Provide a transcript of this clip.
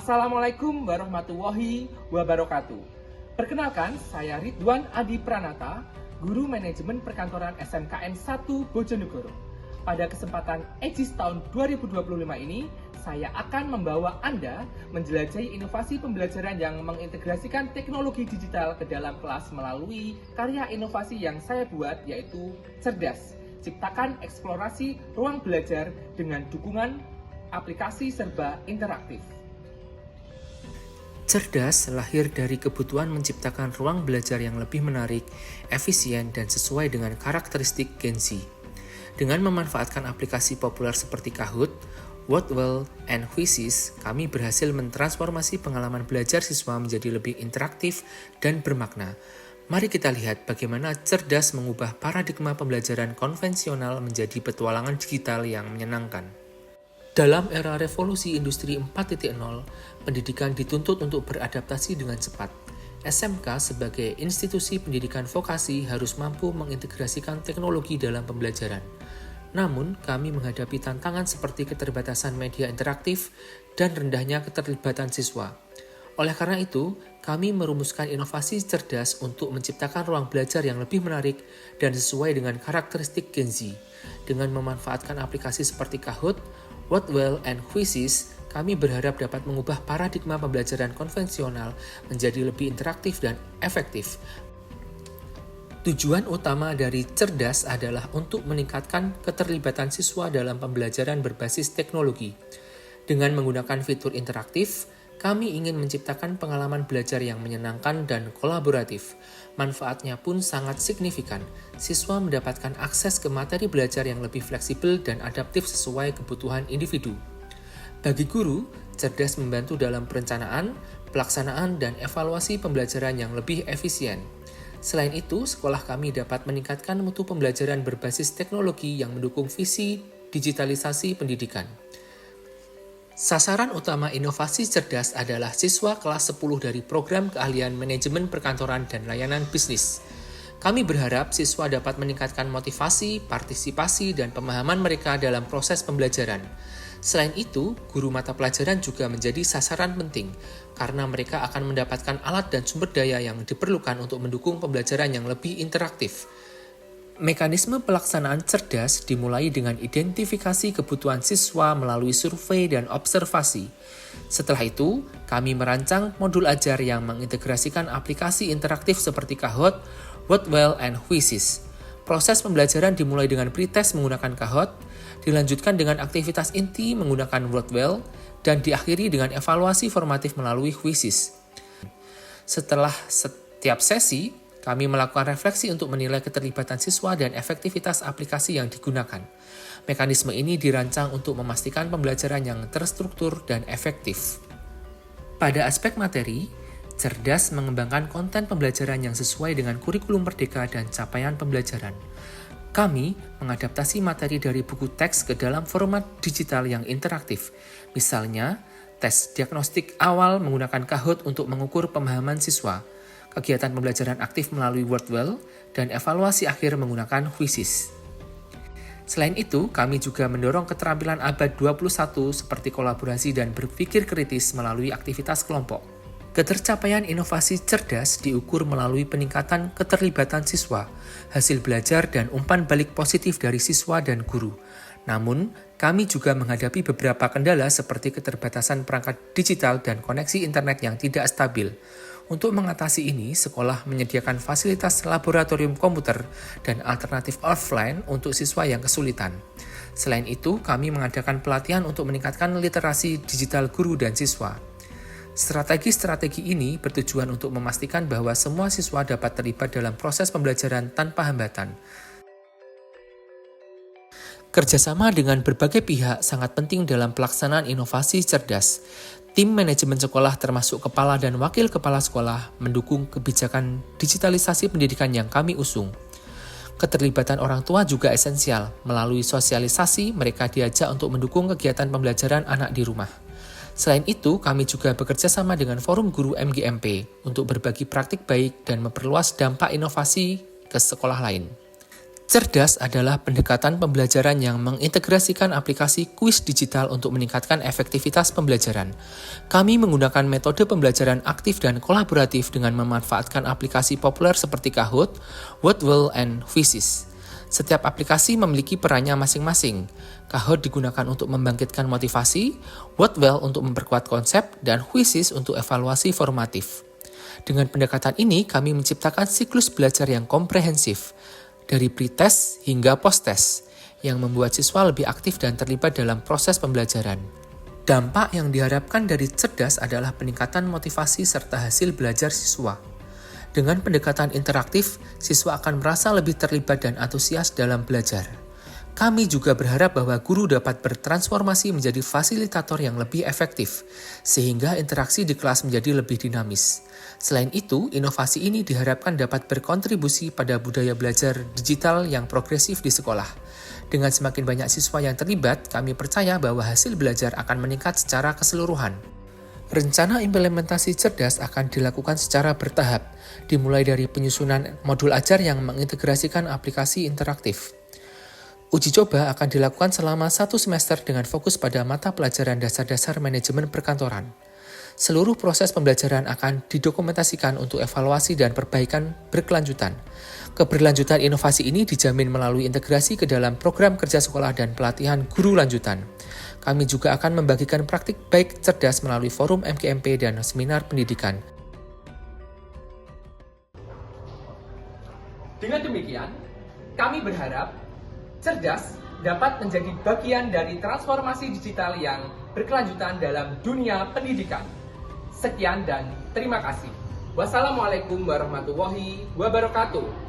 Assalamualaikum warahmatullahi wabarakatuh. Perkenalkan, saya Ridwan Adi Pranata, Guru Manajemen Perkantoran SMKN 1 Bojonegoro. Pada kesempatan EJIS tahun 2025 ini, saya akan membawa Anda menjelajahi inovasi pembelajaran yang mengintegrasikan teknologi digital ke dalam kelas melalui karya inovasi yang saya buat, yaitu Cerdas, Ciptakan Eksplorasi Ruang Belajar dengan dukungan aplikasi serba interaktif. Cerdas lahir dari kebutuhan menciptakan ruang belajar yang lebih menarik, efisien, dan sesuai dengan karakteristik Gen Z. Dengan memanfaatkan aplikasi populer seperti Kahoot, Wordwell, and Quizzes, kami berhasil mentransformasi pengalaman belajar siswa menjadi lebih interaktif dan bermakna. Mari kita lihat bagaimana Cerdas mengubah paradigma pembelajaran konvensional menjadi petualangan digital yang menyenangkan. Dalam era revolusi industri 4.0, pendidikan dituntut untuk beradaptasi dengan cepat. SMK sebagai institusi pendidikan vokasi harus mampu mengintegrasikan teknologi dalam pembelajaran. Namun, kami menghadapi tantangan seperti keterbatasan media interaktif dan rendahnya keterlibatan siswa. Oleh karena itu, kami merumuskan inovasi cerdas untuk menciptakan ruang belajar yang lebih menarik dan sesuai dengan karakteristik Gen Z. Dengan memanfaatkan aplikasi seperti Kahoot, Wordwell, and Quizzes, kami berharap dapat mengubah paradigma pembelajaran konvensional menjadi lebih interaktif dan efektif. Tujuan utama dari Cerdas adalah untuk meningkatkan keterlibatan siswa dalam pembelajaran berbasis teknologi. Dengan menggunakan fitur interaktif, kami ingin menciptakan pengalaman belajar yang menyenangkan dan kolaboratif. Manfaatnya pun sangat signifikan. Siswa mendapatkan akses ke materi belajar yang lebih fleksibel dan adaptif sesuai kebutuhan individu. Bagi guru, Cerdas membantu dalam perencanaan, pelaksanaan, dan evaluasi pembelajaran yang lebih efisien. Selain itu, sekolah kami dapat meningkatkan mutu pembelajaran berbasis teknologi yang mendukung visi digitalisasi pendidikan. Sasaran utama inovasi cerdas adalah siswa kelas 10 dari program keahlian manajemen perkantoran dan layanan bisnis. Kami berharap siswa dapat meningkatkan motivasi, partisipasi, dan pemahaman mereka dalam proses pembelajaran. Selain itu, guru mata pelajaran juga menjadi sasaran penting, karena mereka akan mendapatkan alat dan sumber daya yang diperlukan untuk mendukung pembelajaran yang lebih interaktif. Mekanisme pelaksanaan cerdas dimulai dengan identifikasi kebutuhan siswa melalui survei dan observasi. Setelah itu, kami merancang modul ajar yang mengintegrasikan aplikasi interaktif seperti Kahoot, Wordwell, and Quizzes. Proses pembelajaran dimulai dengan pretest menggunakan Kahoot, dilanjutkan dengan aktivitas inti menggunakan Wordwell, dan diakhiri dengan evaluasi formatif melalui Quizzes. Setelah setiap sesi, kami melakukan refleksi untuk menilai keterlibatan siswa dan efektivitas aplikasi yang digunakan. Mekanisme ini dirancang untuk memastikan pembelajaran yang terstruktur dan efektif. Pada aspek materi, Cerdas mengembangkan konten pembelajaran yang sesuai dengan kurikulum merdeka dan capaian pembelajaran. Kami mengadaptasi materi dari buku teks ke dalam format digital yang interaktif. Misalnya, tes diagnostik awal menggunakan Kahoot untuk mengukur pemahaman siswa, kegiatan pembelajaran aktif melalui Wordwell, dan evaluasi akhir menggunakan Quizzes. Selain itu, kami juga mendorong keterampilan abad 21 seperti kolaborasi dan berpikir kritis melalui aktivitas kelompok. Ketercapaian inovasi cerdas diukur melalui peningkatan keterlibatan siswa, hasil belajar, dan umpan balik positif dari siswa dan guru. Namun, kami juga menghadapi beberapa kendala seperti keterbatasan perangkat digital dan koneksi internet yang tidak stabil. Untuk mengatasi ini, sekolah menyediakan fasilitas laboratorium komputer dan alternatif offline untuk siswa yang kesulitan. Selain itu, kami mengadakan pelatihan untuk meningkatkan literasi digital guru dan siswa. Strategi-strategi ini bertujuan untuk memastikan bahwa semua siswa dapat terlibat dalam proses pembelajaran tanpa hambatan. Kerjasama dengan berbagai pihak sangat penting dalam pelaksanaan inovasi cerdas. Tim manajemen sekolah termasuk kepala dan wakil kepala sekolah mendukung kebijakan digitalisasi pendidikan yang kami usung. Keterlibatan orang tua juga esensial. Melalui sosialisasi, mereka diajak untuk mendukung kegiatan pembelajaran anak di rumah. Selain itu, kami juga bekerja sama dengan Forum Guru MGMP untuk berbagi praktik baik dan memperluas dampak inovasi ke sekolah lain. Cerdas adalah pendekatan pembelajaran yang mengintegrasikan aplikasi kuis digital untuk meningkatkan efektivitas pembelajaran. Kami menggunakan metode pembelajaran aktif dan kolaboratif dengan memanfaatkan aplikasi populer seperti Kahoot, Wordwell, dan Quizzes. Setiap aplikasi memiliki perannya masing-masing. Kahoot digunakan untuk membangkitkan motivasi, Wordwell untuk memperkuat konsep, dan Quizzes untuk evaluasi formatif. Dengan pendekatan ini, kami menciptakan siklus belajar yang komprehensif, dari pre-test hingga post-test, yang membuat siswa lebih aktif dan terlibat dalam proses pembelajaran. Dampak yang diharapkan dari cerdas adalah peningkatan motivasi serta hasil belajar siswa. Dengan pendekatan interaktif, siswa akan merasa lebih terlibat dan antusias dalam belajar. Kami juga berharap bahwa guru dapat bertransformasi menjadi fasilitator yang lebih efektif, sehingga interaksi di kelas menjadi lebih dinamis. Selain itu, inovasi ini diharapkan dapat berkontribusi pada budaya belajar digital yang progresif di sekolah. Dengan semakin banyak siswa yang terlibat, kami percaya bahwa hasil belajar akan meningkat secara keseluruhan. Rencana implementasi cerdas akan dilakukan secara bertahap, dimulai dari penyusunan modul ajar yang mengintegrasikan aplikasi interaktif. Uji coba akan dilakukan selama 1 semester dengan fokus pada mata pelajaran dasar-dasar manajemen perkantoran. Seluruh proses pembelajaran akan didokumentasikan untuk evaluasi dan perbaikan berkelanjutan. Keberlanjutan inovasi ini dijamin melalui integrasi ke dalam program kerja sekolah dan pelatihan guru lanjutan. Kami juga akan membagikan praktik baik cerdas melalui forum MKMP dan seminar pendidikan. Dengan demikian, kami berharap cerdas dapat menjadi bagian dari transformasi digital yang berkelanjutan dalam dunia pendidikan. Sekian dan terima kasih. Wassalamualaikum warahmatullahi wabarakatuh.